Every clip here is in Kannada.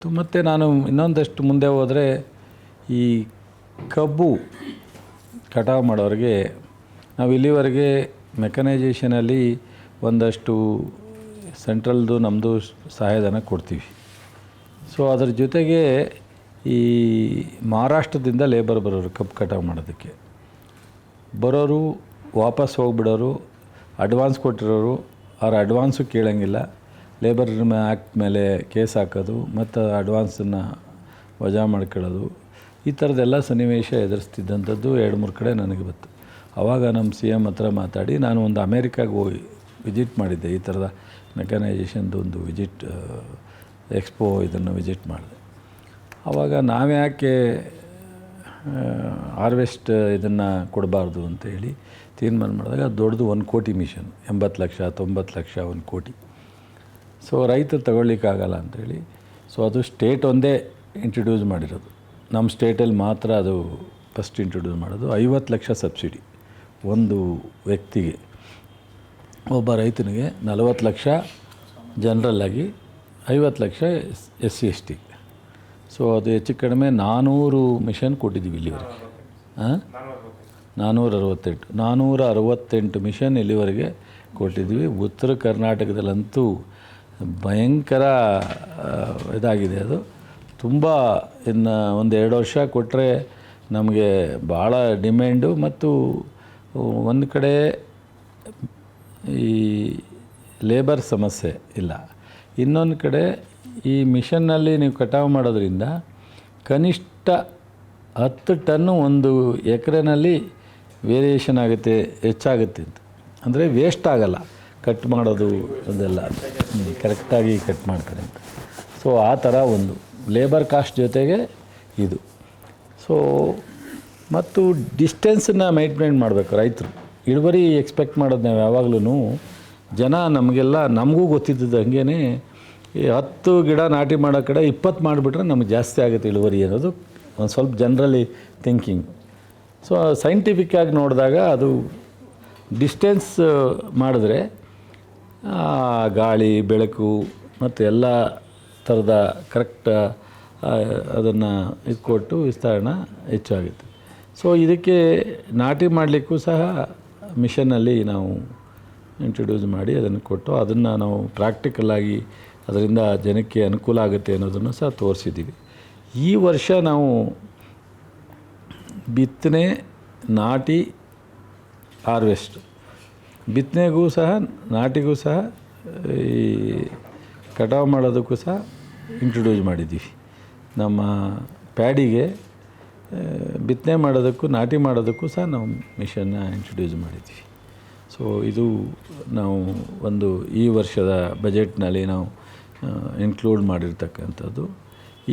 ಮತ್ತು ನಾನು ಇನ್ನೊಂದಷ್ಟು ಮುಂದೆ ಹೋದರೆ ಈ ಕಬ್ಬು ಕಟಾವು ಮಾಡೋರಿಗೆ ನಾವು ಇಲ್ಲಿವರೆಗೆ ಮೆಕನೈಜೇಷನಲ್ಲಿ ಒಂದಷ್ಟು ಸೆಂಟ್ರಲ್ದು ನಮ್ಮದು ಸಹಾಯಧನ ಕೊಡ್ತೀವಿ. ಸೊ ಅದ್ರ ಜೊತೆಗೆ ಈ ಮಹಾರಾಷ್ಟ್ರದಿಂದ ಲೇಬರ್ ಬರೋರು ಕಬ್ಬು ಕಟಾವು ಮಾಡೋದಕ್ಕೆ ಬರೋರು ವಾಪಸ್ ಹೋಗ್ಬಿಡೋರು, ಅಡ್ವಾನ್ಸ್ ಕೊಟ್ಟಿರೋರು ಅವ್ರ ಅಡ್ವಾನ್ಸು ಕೇಳೋಂಗಿಲ್ಲ, ಲೇಬರ್ ಆ್ಯಕ್ಟ್ ಮೇಲೆ ಕೇಸ್ ಹಾಕೋದು ಮತ್ತು ಅಡ್ವಾನ್ಸನ್ನು ವಜಾ ಮಾಡ್ಕೊಳ್ಳೋದು, ಈ ಥರದ್ದೆಲ್ಲ ಸನ್ನಿವೇಶ ಎದುರಿಸ್ತಿದ್ದಂಥದ್ದು 2-3 ಕಡೆ ನನಗೆ ಬಂತು. ಆವಾಗ ನಮ್ಮ CM ಹತ್ರ ಮಾತಾಡಿ ನಾನು ಒಂದು ಅಮೇರಿಕಾಗೆ ಹೋಗಿ ವಿಸಿಟ್ ಮಾಡಿದ್ದೆ. ಈ ಥರದ ಮೆಕನೈಜೇಷನ್ದು ಒಂದು ವಿಸಿಟ್ ಎಕ್ಸ್ಪೋ ಇದನ್ನು ವಿಸಿಟ್ ಮಾಡಿದೆ. ಆವಾಗ ನಾವ್ಯಾಕೆ ಹಾರ್ವೆಸ್ಟ್ ಇದನ್ನು ಕೊಡಬಾರ್ದು ಅಂತ ಹೇಳಿ ತೀರ್ಮಾನ ಮಾಡಿದಾಗ ದೊಡ್ಡದು 1 ಕೋಟಿ ಮಿಷನ್, 80 ಲಕ್ಷ 90 ಲಕ್ಷ 1 ಕೋಟಿ. ಸೊ ರೈತರು ತಗೊಳ್ಳಿಕ್ಕಾಗಲ್ಲ ಅಂಥೇಳಿ ಸೊ ಅದು ಸ್ಟೇಟ್ ಒಂದೇ ಇಂಟ್ರಡ್ಯೂಸ್ ಮಾಡಿರೋದು. ನಮ್ಮ ಸ್ಟೇಟಲ್ಲಿ ಮಾತ್ರ ಅದು ಫಸ್ಟ್ ಇಂಟ್ರಡ್ಯೂಸ್ ಮಾಡೋದು. 50 ಲಕ್ಷ ಸಬ್ಸಿಡಿ ಒಂದು ವ್ಯಕ್ತಿಗೆ, ಒಬ್ಬ ರೈತನಿಗೆ 40 ಲಕ್ಷ ಜನರಲ್ಲಾಗಿ, 50 ಲಕ್ಷ SC/ST. ಸೊ ಅದು ಹೆಚ್ಚು ಕಡಿಮೆ 400 ಮಿಷನ್ ಕೊಟ್ಟಿದ್ದೀವಿ ಇಲ್ಲಿವರೆಗೆ. 468 ಮಿಷನ್ ಇಲ್ಲಿವರೆಗೆ ಕೊಟ್ಟಿದ್ವಿ. ಉತ್ತರ ಕರ್ನಾಟಕದಲ್ಲಂತೂ ಭಯಂಕರ ಇದಾಗಿದೆ. ಅದು ತುಂಬ ಇನ್ನು 1-2 ವರ್ಷ ಕೊಟ್ಟರೆ ನಮಗೆ ಭಾಳ ಡಿಮ್ಯಾಂಡು. ಮತ್ತು ಒಂದು ಕಡೆ ಈ ಲೇಬರ್ ಸಮಸ್ಯೆ ಇಲ್ಲ, ಇನ್ನೊಂದು ಕಡೆ ಈ ಮಿಷನ್ನಲ್ಲಿ ನೀವು ಕಟಾವು ಮಾಡೋದ್ರಿಂದ ಕನಿಷ್ಠ 10 ಟನ್ನು ಒಂದು ಎಕರೆನಲ್ಲಿ ವೇರಿಯೇಷನ್ ಆಗುತ್ತೆ, ಹೆಚ್ಚಾಗುತ್ತೆ ಅಂತ. ಅಂದರೆ ವೇಸ್ಟ್ ಆಗಲ್ಲ ಕಟ್ ಮಾಡೋದು ಅದೆಲ್ಲ, ಕರೆಕ್ಟಾಗಿ ಕಟ್ ಮಾಡ್ತಾರೆ ಅಂತ. ಸೊ ಆ ಥರ ಒಂದು ಲೇಬರ್ ಕಾಸ್ಟ್ ಜೊತೆಗೆ ಇದು. ಸೊ ಮತ್ತು ಡಿಸ್ಟೆನ್ಸನ್ನು ಮೈಂಟೈನ್ ಮಾಡಬೇಕು ರೈತರು. ಇಳುವರಿ ಎಕ್ಸ್ಪೆಕ್ಟ್ ಮಾಡೋದು ನಾವು ಯಾವಾಗಲೂ ಜನ ನಮಗೂ ಗೊತ್ತಿದ್ದದ್ದು ಹಂಗೇ, 10 ಗಿಡ ನಾಟಿ ಮಾಡೋ ಕಡೆ 20 ಮಾಡಿಬಿಟ್ರೆ ನಮಗೆ ಜಾಸ್ತಿ ಆಗುತ್ತೆ ಇಳುವರಿ ಅನ್ನೋದು ಒಂದು ಸ್ವಲ್ಪ ಜನರಲಿ ಥಿಂಕಿಂಗ್. ಸೊ ಸೈಂಟಿಫಿಕ್ಕಾಗಿ ನೋಡಿದಾಗ ಅದು ಡಿಸ್ಟೆನ್ಸ್ ಮಾಡಿದ್ರೆ ಗಾಳಿ ಬೆಳಕು ಮತ್ತು ಎಲ್ಲ ಥರದ ಕರೆಕ್ಟ್ ಅದನ್ನು ಕೊಟ್ಟು ವಿಸ್ತರಣೆ ಹೆಚ್ಚಾಗುತ್ತೆ. ಸೊ ಇದಕ್ಕೆ ನಾಟಿ ಮಾಡಲಿಕ್ಕೂ ಸಹ ಮಿಷನ್ನಲ್ಲಿ ನಾವು ಇಂಟ್ರಡ್ಯೂಸ್ ಮಾಡಿ ಅದನ್ನು ಕೊಟ್ಟು ಅದನ್ನು ನಾವು ಪ್ರಾಕ್ಟಿಕಲಾಗಿ ಅದರಿಂದ ಜನಕ್ಕೆ ಅನುಕೂಲ ಆಗುತ್ತೆ ಅನ್ನೋದನ್ನು ಸಹ ತೋರಿಸಿದ್ದೀವಿ. ಈ ವರ್ಷ ನಾವು ಬಿತ್ತನೆ, ನಾಟಿ, ಹಾರ್ವೆಸ್ಟ್, ಬಿತ್ತನೆಗೂ ಸಹ ನಾಟಿಗೂ ಸಹ ಈ ಕಟಾವು ಮಾಡೋದಕ್ಕೂ ಸಹ ಇಂಟ್ರಡ್ಯೂಸ್ ಮಾಡಿದ್ದೀವಿ. ನಮ್ಮ ಪ್ಯಾಡಿಗೆ ಬಿತ್ತನೆ ಮಾಡೋದಕ್ಕೂ ನಾಟಿ ಮಾಡೋದಕ್ಕೂ ಸಹ ನಾವು ಮಿಷನ್ನ ಇಂಟ್ರಡ್ಯೂಸ್ ಮಾಡಿದ್ದೀವಿ. ಸೊ ಇದು ನಾವು ಒಂದು ಈ ವರ್ಷದ ಬಜೆಟ್ನಲ್ಲಿ ನಾವು ಇನ್ಕ್ಲೂಡ್ ಮಾಡಿರ್ತಕ್ಕಂಥದ್ದು.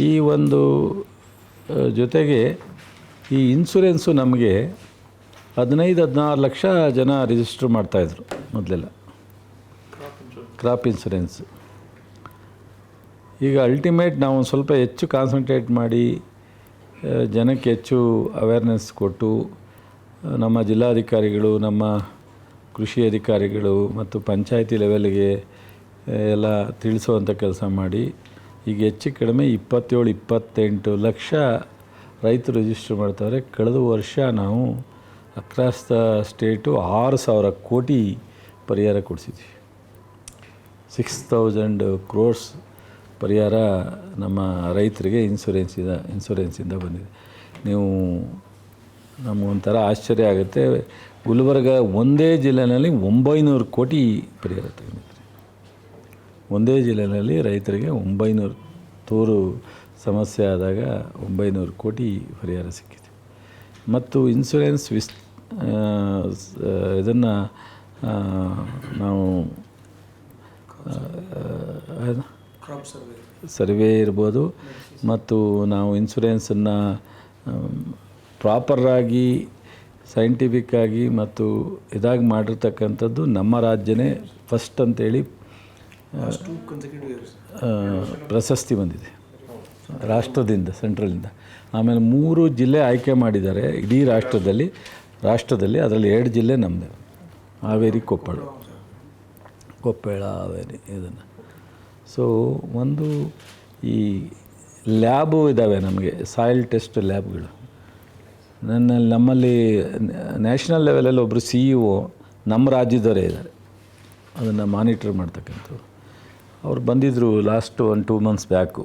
ಈ ಒಂದು ಜೊತೆಗೆ ಈ ಇನ್ಸೂರೆನ್ಸು ನಮಗೆ 15-16 ಲಕ್ಷ ಜನ ರಿಜಿಸ್ಟ್ರ್ ಮಾಡ್ತಾಯಿದ್ರು ಮೊದಲೆಲ್ಲ, ಕ್ರಾಪ್ ಇನ್ಸೂರೆನ್ಸು. ಈಗ ಅಲ್ಟಿಮೇಟ್ ನಾವು ಒಂದು ಸ್ವಲ್ಪ ಹೆಚ್ಚು ಕಾನ್ಸಂಟ್ರೇಟ್ ಮಾಡಿ ಜನಕ್ಕೆ ಹೆಚ್ಚು ಅವೇರ್ನೆಸ್ ಕೊಟ್ಟು ನಮ್ಮ ಜಿಲ್ಲಾಧಿಕಾರಿಗಳು, ನಮ್ಮ ಕೃಷಿ ಅಧಿಕಾರಿಗಳು ಮತ್ತು ಪಂಚಾಯತಿ ಲೆವೆಲ್ಗೆ ಎಲ್ಲ ತಿಳಿಸುವಂಥ ಕೆಲಸ ಮಾಡಿ ಈಗ ಹೆಚ್ಚು ಕಡಿಮೆ 27-28 ಲಕ್ಷ ರೈತರು ರಿಜಿಸ್ಟರ್ ಮಾಡ್ತಾರೆ. ಕಳೆದ ವರ್ಷ ನಾವು ಅಕ್ರಾಸ್ ದ ಸ್ಟೇಟು 6,000 ಕೋಟಿ ಪರಿಹಾರ ಕೊಡಿಸಿದ್ವಿ. 6,000 crores ಪರಿಹಾರ ನಮ್ಮ ರೈತರಿಗೆ ಇನ್ಸೂರೆನ್ಸಿಂದ ಬಂದಿದೆ. ನೀವು ನಮಗೊಂಥರ ಆಶ್ಚರ್ಯ ಆಗುತ್ತೆ. ಗುಲ್ಬರ್ಗ ಒಂದೇ ಜಿಲ್ಲೆಯಲ್ಲಿ 900 ಕೋಟಿ ಪರಿಹಾರ ತಗೊಂಡಿದ್ದಾರೆ. ಒಂದೇ ಜಿಲ್ಲೆಯಲ್ಲಿ ರೈತರಿಗೆ 900 ತೂರು ಸಮಸ್ಯೆ ಆದಾಗ 900 ಕೋಟಿ ಪರಿಹಾರ ಸಿಕ್ಕಿದೆ. ಮತ್ತು ಇನ್ಸೂರೆನ್ಸ್ ಇದನ್ನು ನಾವು ಸರ್ವೆ ಇರ್ಬೋದು, ಮತ್ತು ನಾವು ಇನ್ಸೂರೆನ್ಸನ್ನು ಪ್ರಾಪರಾಗಿ ಸೈಂಟಿಫಿಕ್ಕಾಗಿ ಮತ್ತು ಇದಾಗಿ ಮಾಡಿರ್ತಕ್ಕಂಥದ್ದು ನಮ್ಮ ರಾಜ್ಯನೇ ಫಸ್ಟ್ ಅಂತೇಳಿ ಪ್ರಶಸ್ತಿ ಬಂದಿದೆ ರಾಷ್ಟ್ರದಿಂದ, ಸೆಂಟ್ರಲಿಂದ. ಆಮೇಲೆ 3 ಜಿಲ್ಲೆ ಆಯ್ಕೆ ಮಾಡಿದ್ದಾರೆ ಇಡೀ ರಾಷ್ಟ್ರದಲ್ಲಿ. ಅದರಲ್ಲಿ 2 ಜಿಲ್ಲೆ ನಮ್ಮದೇ, ಹಾವೇರಿ, ಕೊಪ್ಪಳ, ಹಾವೇರಿ ಇದನ್ನು. ಸೊ ಒಂದು ಈ ಲ್ಯಾಬು ಇದ್ದಾವೆ ನಮಗೆ, ಸಾಯಿಲ್ ಟೆಸ್ಟ್ ಲ್ಯಾಬ್ಗಳು. ನಮ್ಮಲ್ಲಿ ನ್ಯಾಷನಲ್ ಲೆವೆಲಲ್ಲಿ ಒಬ್ಬರು CEO ನಮ್ಮ ರಾಜ್ಯದವರೇ ಇದ್ದಾರೆ, ಅದನ್ನು ಮಾನಿಟ್ರ್ ಮಾಡ್ತಕ್ಕಂಥವ್ರು. ಅವ್ರು ಬಂದಿದ್ದರು ಲಾಸ್ಟ್ 1-2 ಮಂತ್ಸ್ ಬ್ಯಾಕು.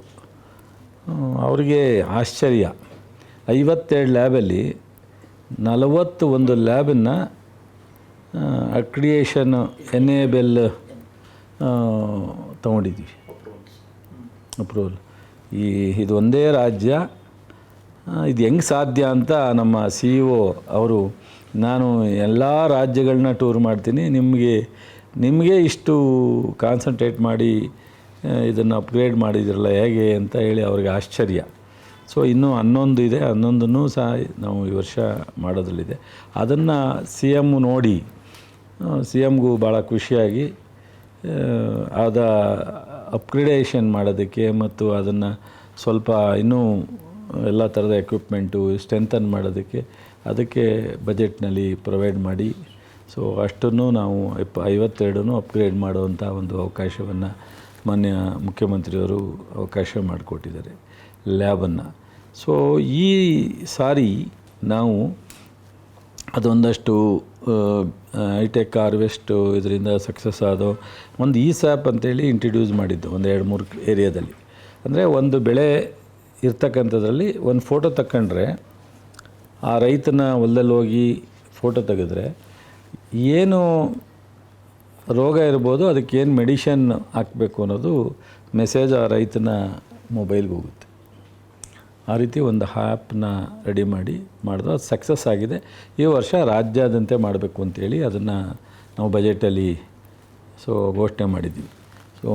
ಅವ್ರಿಗೆ ಆಶ್ಚರ್ಯ, 52 ಲ್ಯಾಬಲ್ಲಿ 41 ಲ್ಯಾಬನ್ನು ಅಕ್ರಿಡಿಯೇಷನ್ ಎನೇಬಲ್ ತೊಗೊಂಡಿದ್ದೀವಿ, ಅಪ್ರೂವಲ್. ಇದು ಒಂದೇ ರಾಜ್ಯ. ಇದು ಹೆಂಗೆ ಸಾಧ್ಯ ಅಂತ ನಮ್ಮ CEO ಅವರು, ನಾನು ಎಲ್ಲ ರಾಜ್ಯಗಳನ್ನ ಟೂರ್ ಮಾಡ್ತೀನಿ, ನಿಮಗೆ ಇಷ್ಟು ಕಾನ್ಸಂಟ್ರೇಟ್ ಮಾಡಿ ಇದನ್ನು ಅಪ್ಗ್ರೇಡ್ ಮಾಡಿದಿರಲ್ಲ ಹೇಗೆ ಅಂತ ಹೇಳಿ ಅವ್ರಿಗೆ ಆಶ್ಚರ್ಯ. ಸೊ ಇನ್ನೂ 11 ಇದೆ, 11 ಸಹ ನಾವು ಈ ವರ್ಷ ಮಾಡೋದ್ರಲ್ಲಿದೆ. ಅದನ್ನು CM ನೋಡಿ, CMಗೂ ಭಾಳ ಖುಷಿಯಾಗಿ ಅಪ್ಗ್ರೇಡೇಷನ್ ಮಾಡೋದಕ್ಕೆ ಮತ್ತು ಅದನ್ನು ಸ್ವಲ್ಪ ಇನ್ನೂ ಎಲ್ಲ ಥರದ ಎಕ್ವಿಪ್ಮೆಂಟು ಸ್ಟ್ರೆಂಥನ್ ಮಾಡೋದಕ್ಕೆ ಅದಕ್ಕೆ ಬಜೆಟ್ನಲ್ಲಿ ಪ್ರೊವೈಡ್ ಮಾಡಿ, ಸೊ ಅಷ್ಟನ್ನು ನಾವು 52 ಅಪ್ಗ್ರೇಡ್ ಮಾಡುವಂಥ ಒಂದು ಅವಕಾಶವನ್ನು ಮಾನ್ಯ ಮುಖ್ಯಮಂತ್ರಿಯವರು ಅವಕಾಶ ಮಾಡಿಕೊಟ್ಟಿದ್ದಾರೆ ಲ್ಯಾಬನ್ನು. ಸೊ ಈ ಸಾರಿ ನಾವು ಅದೊಂದಷ್ಟು ಹೈಟೆಕ್ ಹಾರ್ವೆಸ್ಟು ಇದರಿಂದ ಸಕ್ಸಸ್ ಆದೋ ಒಂದು SAP ಅಂತೇಳಿ ಇಂಟ್ರಡ್ಯೂಸ್ ಮಾಡಿದ್ದು ಒಂದು 2-3 ಏರಿಯಾದಲ್ಲಿ. ಅಂದರೆ ಒಂದು ಬೆಳೆ ಇರ್ತಕ್ಕಂಥದ್ರಲ್ಲಿ ಒಂದು ಫೋಟೋ ತಗೊಂಡ್ರೆ, ಆ ರೈತನ ಹೊಲದಲ್ಲಿ ಹೋಗಿ ಫೋಟೋ ತೆಗೆದ್ರೆ ಏನು ರೋಗ ಇರ್ಬೋದು, ಅದಕ್ಕೇನು ಮೆಡಿಷನ್ ಹಾಕಬೇಕು ಅನ್ನೋದು ಮೆಸೇಜ್ ಆ ರೈತನ ಮೊಬೈಲ್ಗೆ ಹೋಗುತ್ತೆ. ಆ ರೀತಿ ಒಂದು ಆ್ಯಪ್ನ ರೆಡಿ ಮಾಡಿದ್ರು, ಅದು ಸಕ್ಸಸ್ ಆಗಿದೆ. ಈ ವರ್ಷ ರಾಜ್ಯಾದ್ಯಂತ ಮಾಡಬೇಕು ಅಂತೇಳಿ ಅದನ್ನು ನಾವು ಬಜೆಟಲ್ಲಿ ಘೋಷಣೆ ಮಾಡಿದ್ವಿ. ಸೊ